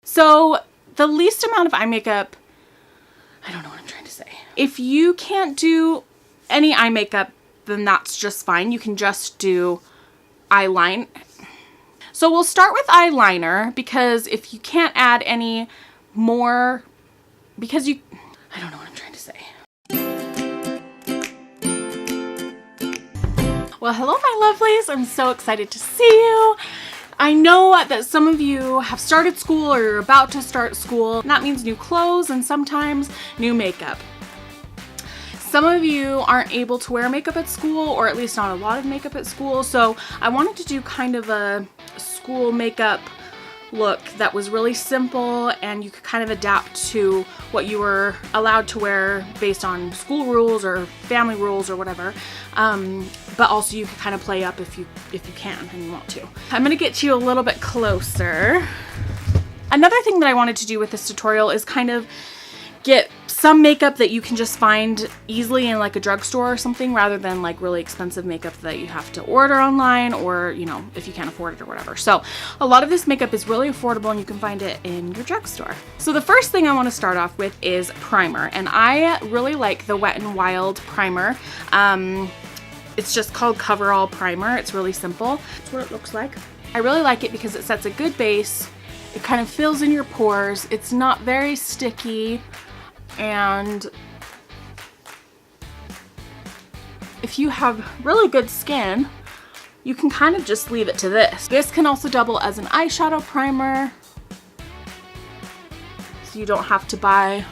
So the least amount of eye makeup, I don't know what I'm trying to say. If you can't do any eye makeup, then that's just fine. You can just do eyeliner. So we'll start with eyeliner, because if you can't add any more, because you, I don't know what I'm trying to say. Well, hello my lovelies. I'm so excited to see you. I know that some of you have started school or you're about to start school. That means new clothes and sometimes new makeup. Some of you aren't able to wear makeup at school, or at least not a lot of makeup at school. So I wanted to do kind of a school makeup look that was really simple and you could kind of adapt to what you were allowed to wear based on school rules or family rules or whatever. But also you could kind of play up if you can and you want to. I'm gonna get you a little bit closer. Another thing that I wanted to do with this tutorial is kind of get some makeup that you can just find easily in like a drugstore or something, rather than like really expensive makeup that you have to order online, or you know, if you can't afford it or whatever. So a lot of this makeup is really affordable and you can find it in your drugstore. So the first thing I want to start off with is primer, and I really like the Wet n Wild primer. It's just called Coverall primer. It's really simple. That's what it looks like. I really like it because it sets a good base. It kind of fills in your pores. It's not very sticky. And if you have really good skin, you can kind of just leave it to this. This can also double as an eyeshadow primer, so you don't have to buy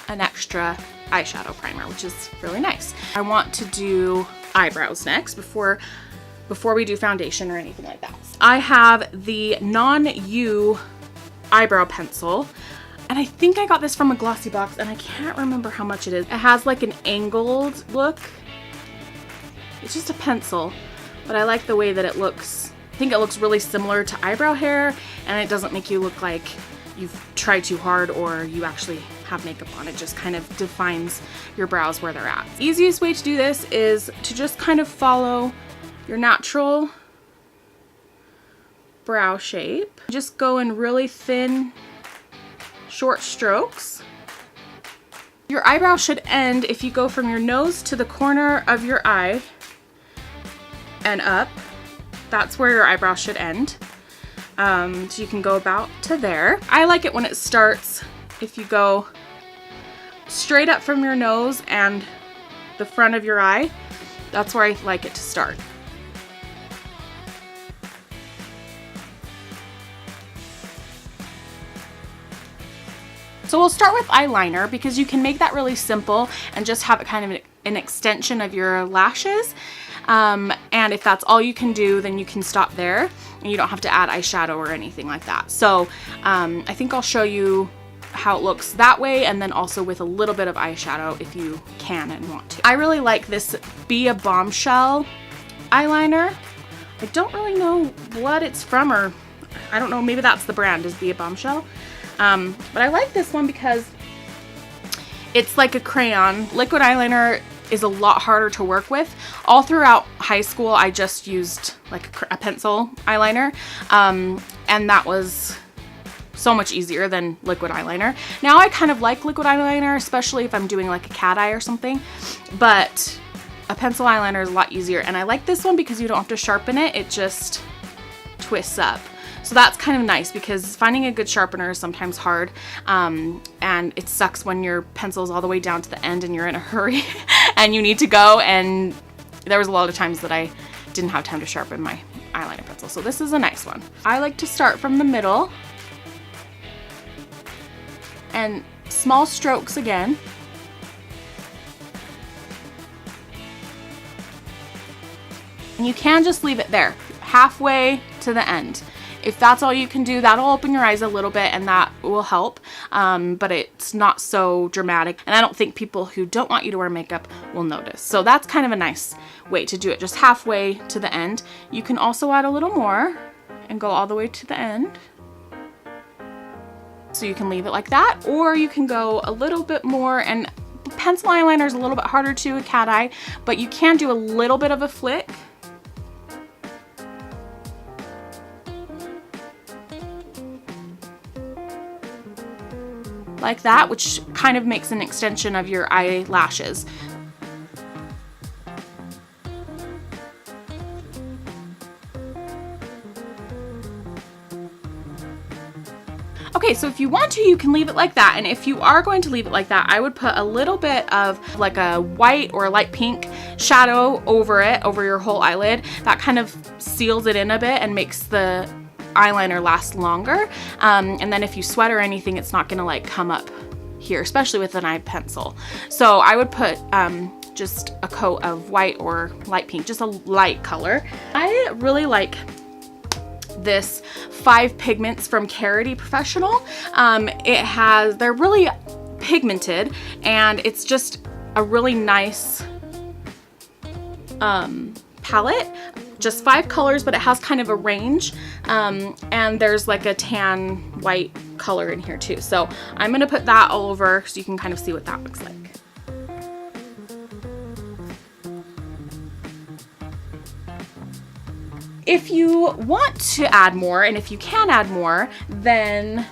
an extra eyeshadow primer, which is really nice. I want to do eyebrows next before we do foundation or anything like that. I have the non-U Eyebrow Pencil. And I think I got this from a Glossy box, and I can't remember how much it is. It has like an angled look. It's just a pencil, but I like the way that it looks. I think it looks really similar to eyebrow hair, and it doesn't make you look like you've tried too hard or you actually have makeup on. It just kind of defines your brows where they're at. The easiest way to do this is to just kind of follow your natural brow shape. Just go in really thin, short strokes. Your eyebrow should end, if you go from your nose to the corner of your eye and up, that's where your eyebrow should end. So you can go about to there. I like it when it starts, if you go straight up from your nose and the front of your eye, that's where I like it to start. So we'll start with eyeliner, because you can make that really simple and just have it kind of an extension of your lashes. And if that's all you can do, then you can stop there and you don't have to add eyeshadow or anything like that. So I think I'll show you how it looks that way, and then also with a little bit of eyeshadow if you can and want to. I really like this Be a Bombshell eyeliner. I don't really know what it's from, or I don't know, maybe that's the brand, is Be a Bombshell. But I like this one because it's like a crayon. Liquid eyeliner is a lot harder to work with. All throughout high school, I just used like a pencil eyeliner, and that was so much easier than liquid eyeliner. Now I kind of like liquid eyeliner, especially if I'm doing like a cat eye or something, but a pencil eyeliner is a lot easier. And I like this one because you don't have to sharpen it. It just twists up. So that's kind of nice, because finding a good sharpener is sometimes hard, and it sucks when your pencil's all the way down to the end and you're in a hurry and you need to go, and there was a lot of times that I didn't have time to sharpen my eyeliner pencil. So this is a nice one. I like to start from the middle and small strokes again. And you can just leave it there, halfway to the end. If that's all you can do, that'll open your eyes a little bit and that will help, but it's not so dramatic. And I don't think people who don't want you to wear makeup will notice. So that's kind of a nice way to do it, just halfway to the end. You can also add a little more and go all the way to the end. So you can leave it like that, or you can go a little bit more, and pencil eyeliner is a little bit harder to a cat eye, but you can do a little bit of a flick. like that, which kind of makes an extension of your eyelashes. Okay, so if you want to, you can leave it like that, and if you are going to leave it like that, I would put a little bit of like a white or a light pink shadow over it, over your whole eyelid. That kind of seals it in a bit and makes the eyeliner last longer, and then if you sweat or anything, it's not gonna like come up here, especially with an eye pencil. So I would put just a coat of white or light pink, just a light color. I really like this 5 pigments from Karity Professional. They're really pigmented, and it's just a really nice palette. Just 5 colors, but it has kind of a range, and there's like a tan white color in here too. So I'm gonna put that all over so you can kind of see what that looks like. If you want to add more, and if you can add more, then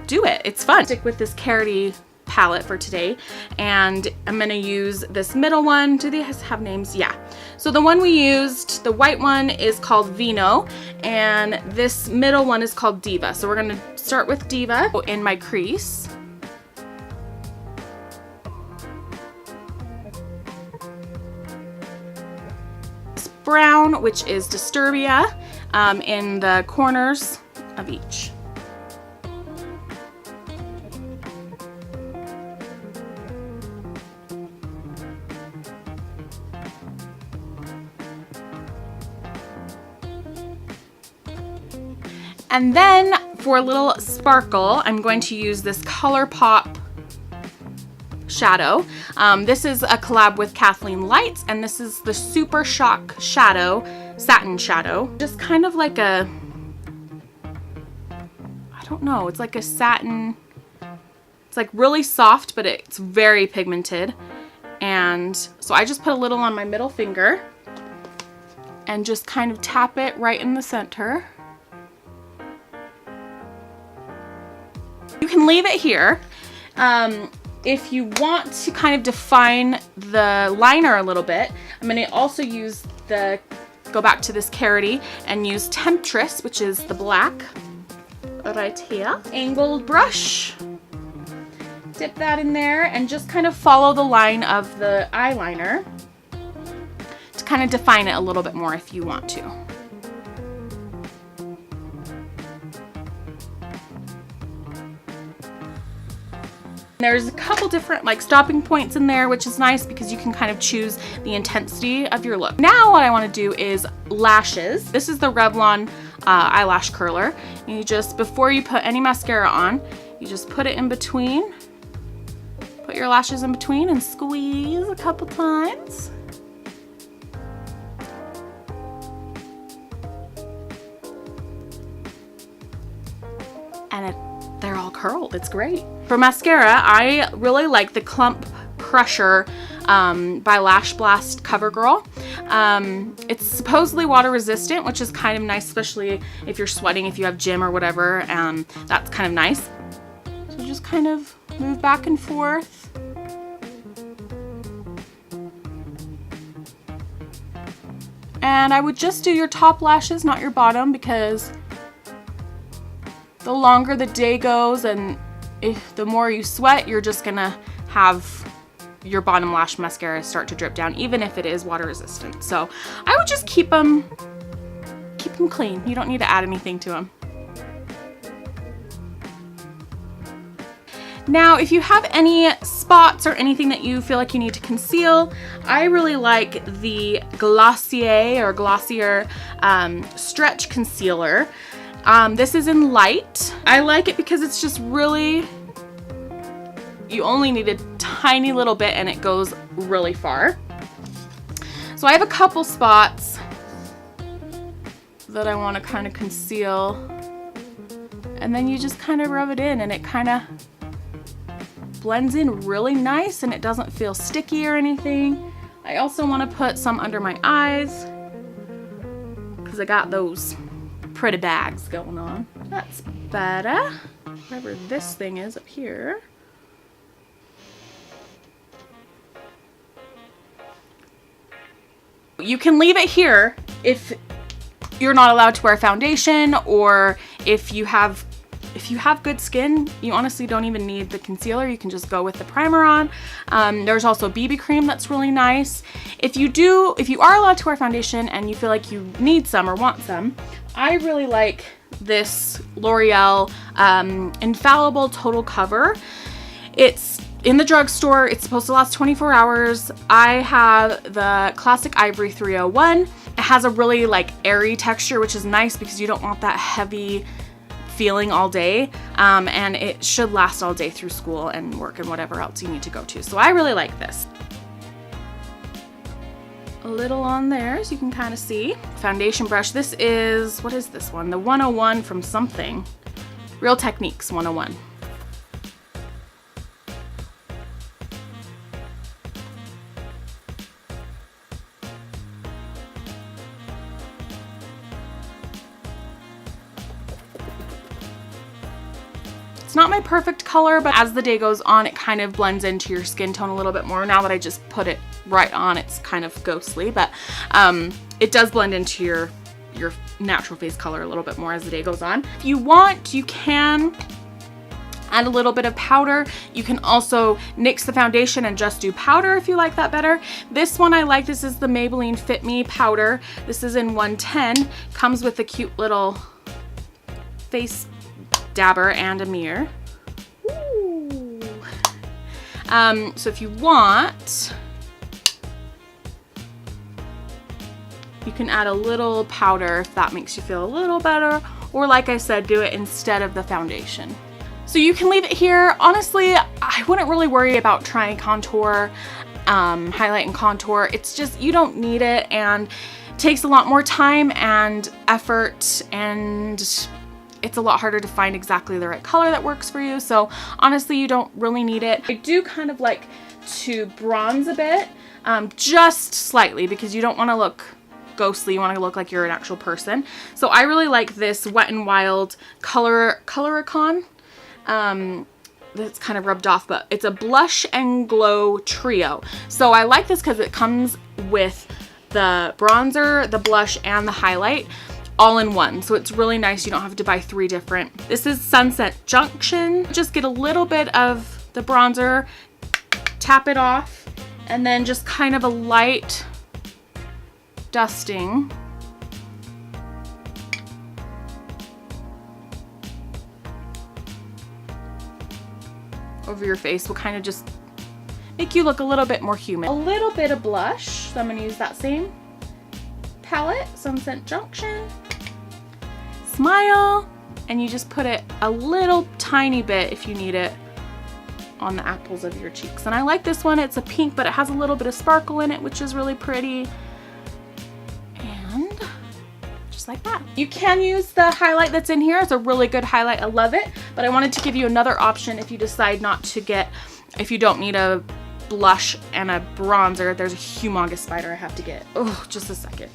do it. It's fun. Stick with this Karity palette for today, and I'm gonna use this middle one. Do these have names? Yeah. So the one we used, the white one, is called Vino, and this middle one is called Diva. So we're gonna start with Diva in my crease. Brown, which is Disturbia, in the corners of each. And then for a little sparkle, I'm going to use this Colourpop shadow. This is a collab with Kathleen Lights, and this is the Super Shock Shadow, Satin Shadow. Just kind of like a, I don't know, it's like a satin, it's like really soft, but it's very pigmented. And so I just put a little on my middle finger and just kind of tap it right in the center. You can leave it here. If you want to kind of define the liner a little bit, I'm going to also use go back to this Karity and use Temptress, which is the black right here. Angled brush. Dip that in there and just kind of follow the line of the eyeliner to kind of define it a little bit more if you want to. There's a couple different like stopping points in there, which is nice because you can kind of choose the intensity of your look. Now what I want to do is lashes. This is the Revlon eyelash curler. And you just, before you put any mascara on, you just put it in between. Put your lashes in between and squeeze a couple times. And they're all curled. It's great. For mascara, I really like the Clump Crusher by Lash Blast Covergirl. It's supposedly water resistant, which is kind of nice, especially if you're sweating, if you have gym or whatever. That's kind of nice. So just kind of move back and forth. And I would just do your top lashes, not your bottom, because the longer the day goes and the more you sweat, you're just gonna have your bottom lash mascara start to drip down, even if it is water resistant. So I would just keep them clean. You don't need to add anything to them. Now, if you have any spots or anything that you feel like you need to conceal, I really like the Glossier Stretch Concealer. This is in light. I like it because it's just really, you only need a tiny little bit and it goes really far. So I have a couple spots that I want to kind of conceal, and then you just kind of rub it in and it kind of blends in really nice and it doesn't feel sticky or anything. I also want to put some under my eyes because I got those pretty bags going on. That's better. Whatever this thing is up here. You can leave it here if you're not allowed to wear foundation, or if you have good skin, you honestly don't even need the concealer. You can just go with the primer on. There's also BB cream that's really nice. If you are allowed to wear foundation and you feel like you need some or want some, I really like this L'Oreal Infallible Total Cover. It's in the drugstore. It's supposed to last 24 hours. I have the classic Ivory 301. It has a really like airy texture, which is nice because you don't want that heavy feeling all day, and it should last all day through school and work and whatever else you need to go to. So I really like this. A little on there so you can kind of see. Foundation brush. This is, what is this one? The 101 from something. Real Techniques 101. It's not my perfect color, but as the day goes on, it kind of blends into your skin tone a little bit more. Now that I just put it right on, it's kind of ghostly, but it does blend into your natural face color a little bit more as the day goes on. If you want, you can add a little bit of powder. You can also nix the foundation and just do powder if you like that better. This one I like. This is the Maybelline Fit Me powder. This is in 110. Comes with a cute little face dabber and a mirror. Ooh. So if you want, you can add a little powder if that makes you feel a little better, or like I said, do it instead of the foundation. So you can leave it here. Honestly, I wouldn't really worry about trying contour, highlight and contour. It's just, you don't need it, and it takes a lot more time and effort, and it's a lot harder to find exactly the right color that works for you. So honestly, you don't really need it. I do kind of like to bronze a bit, just slightly, because you don't want to look ghostly. You want to look like you're an actual person. So I really like this Wet n Wild Coloricon. That's kind of rubbed off, but it's a blush and glow trio. So I like this because it comes with the bronzer, the blush, and the highlight all in one. So it's really nice. You don't have to buy 3 different. This is Sunset Junction. Just get a little bit of the bronzer, tap it off, and then just kind of a light dusting. Over your face will kind of just make you look a little bit more human. A little bit of blush. So I'm going to use that same palette, Sunset Junction. Smile, and you just put it a little tiny bit if you need it on the apples of your cheeks. And I like this one. It's a pink, but it has a little bit of sparkle in it, which is really pretty. And just like that. You can use the highlight that's in here. It's a really good highlight. I love it. But I wanted to give you another option if you decide not to get, if you don't need a blush and a bronzer. There's a humongous spider I have to get. Oh, just a second.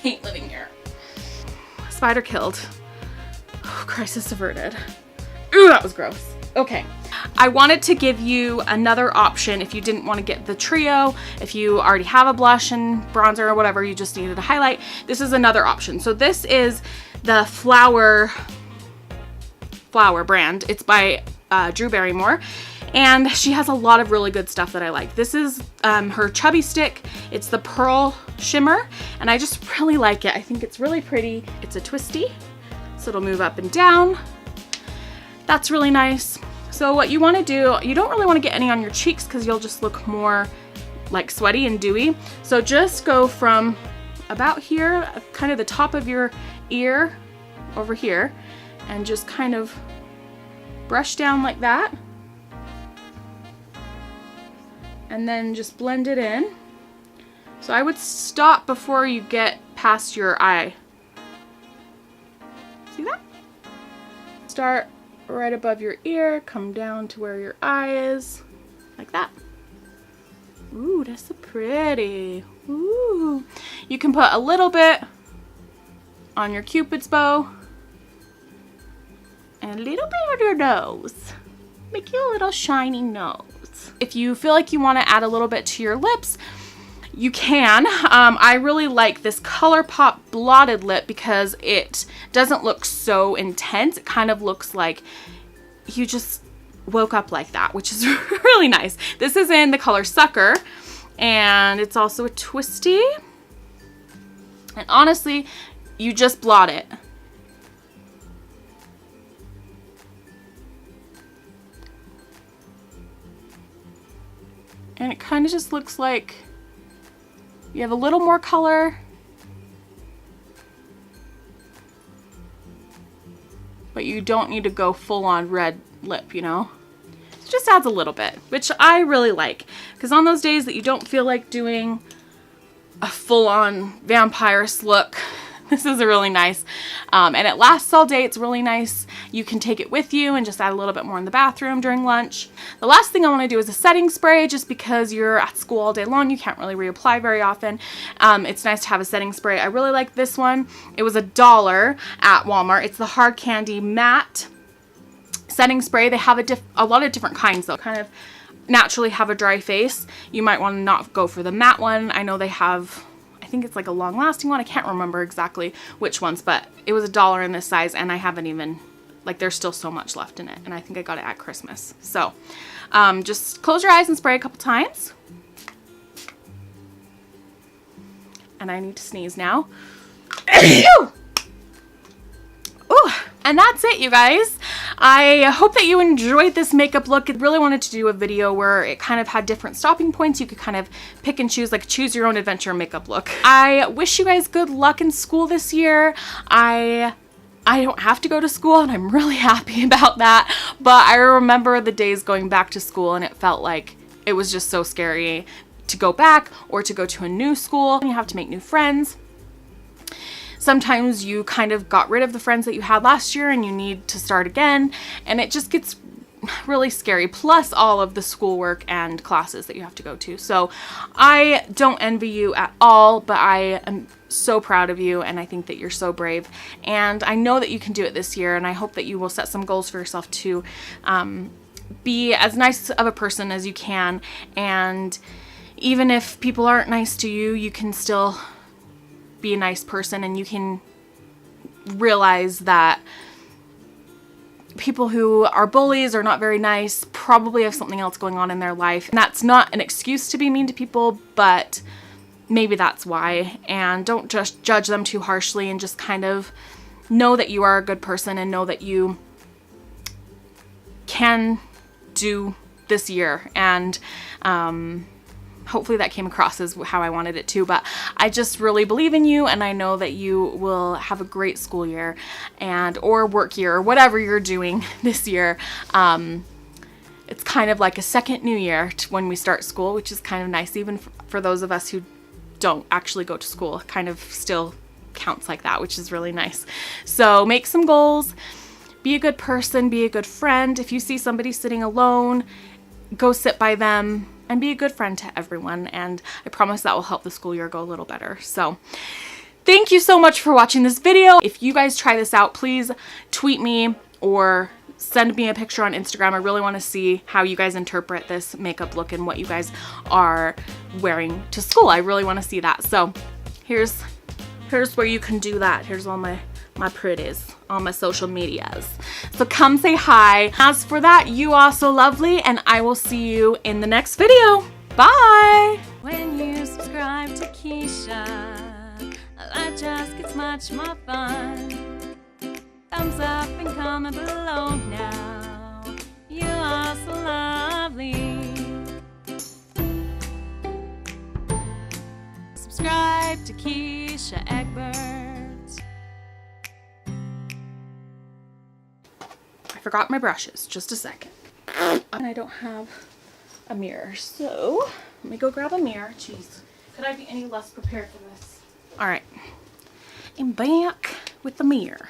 Hate living here. Spider killed. Oh, crisis averted. Ooh, that was gross. Okay. I wanted to give you another option if you didn't want to get the trio, if you already have a blush and bronzer or whatever, you just needed a highlight. This is another option. So this is the Flower brand. It's by Drew Barrymore. And she has a lot of really good stuff that I like. This is her chubby stick. It's the Pearl Shimmer, and I just really like it. I think it's really pretty. It's a twisty, so it'll move up and down. That's really nice. So what you want to do, you don't really want to get any on your cheeks because you'll just look more like sweaty and dewy. So just go from about here, kind of the top of your ear over here, and just kind of brush down like that. And then just blend it in. So I would stop before you get past your eye. See that? Start right above your ear, come down to where your eye is, like that. Ooh, that's so pretty. Ooh. You can put a little bit on your Cupid's bow and a little bit on your nose. Make you a little shiny nose. If you feel like you want to add a little bit to your lips, you can. I really like this Colourpop blotted lip because it doesn't look so intense. It kind of looks like you just woke up like that, which is really nice. This is in the color Sucker, and it's also a twisty. And honestly, you just blot it. And it kind of just looks like you have a little more color, but you don't need to go full on red lip, you know? It just adds a little bit, which I really like, because on those days that you don't feel like doing a full on vampirist look, this is a really nice, and it lasts all day. It's really nice. You can take it with you and just add a little bit more in the bathroom during lunch. The last thing I want to do is a setting spray, just because you're at school all day long. You can't really reapply very often. It's nice to have a setting spray. I really like this one. It was $1 at Walmart. It's the Hard Candy Matte setting spray. They have a lot of different kinds though. Kind of naturally have a dry face. You might want to not go for the matte one. I know they have, I think it's like a long lasting one. I can't remember exactly which ones, but it was $1 in this size, and I haven't even, like, there's still so much left in it, and I think I got it at Christmas. So just close your eyes and spray a couple times. And I need to sneeze now. Ooh, and that's it, you guys. I hope that you enjoyed this makeup look. I really wanted to do a video where it kind of had different stopping points. You could kind of pick and choose, like choose your own adventure makeup look. I wish you guys good luck in school this year. I don't have to go to school, and I'm really happy about that. But I remember the days going back to school, and it felt like it was just so scary to go back or to go to a new school. You have to make new friends. Sometimes you kind of got rid of the friends that you had last year and you need to start again, and it just gets really scary, plus all of the schoolwork and classes that you have to go to. So I don't envy you at all, but I am so proud of you, and I think that you're so brave, and I know that you can do it this year, and I hope that you will set some goals for yourself to be as nice of a person as you can, and even if people aren't nice to you, you can still be a nice person, and you can realize that people who are bullies or not very nice probably have something else going on in their life. And that's not an excuse to be mean to people, but maybe that's why. And don't just judge them too harshly, and just kind of know that you are a good person, and know that you can do this year. And hopefully that came across as how I wanted it to, but I just really believe in you, and I know that you will have a great school year and or work year or whatever you're doing this year. It's kind of like a second new year when we start school, which is kind of nice, even for those of us who don't actually go to school. It kind of still counts like that, which is really nice. So make some goals, be a good person, be a good friend. If you see somebody sitting alone, go sit by them and be a good friend to everyone, and I promise that will help the school year go a little better. So thank you so much for watching this video. If you guys try this out, please tweet me or send me a picture on Instagram. I really want to see how you guys interpret this makeup look and what you guys are wearing to school. I really want to see that. So here's where you can do that. Here's all my pretties on my social medias. So come say hi. As for that, you are so lovely, and I will see you in the next video. Bye! When you subscribe to Keisha, life just gets much more fun. Thumbs up and comment below now. You are so lovely. Subscribe to Keisha Egbert. I forgot my brushes. Just a second. And I don't have a mirror, so let me go grab a mirror. Jeez, could I be any less prepared for this? All right, I'm back with the mirror.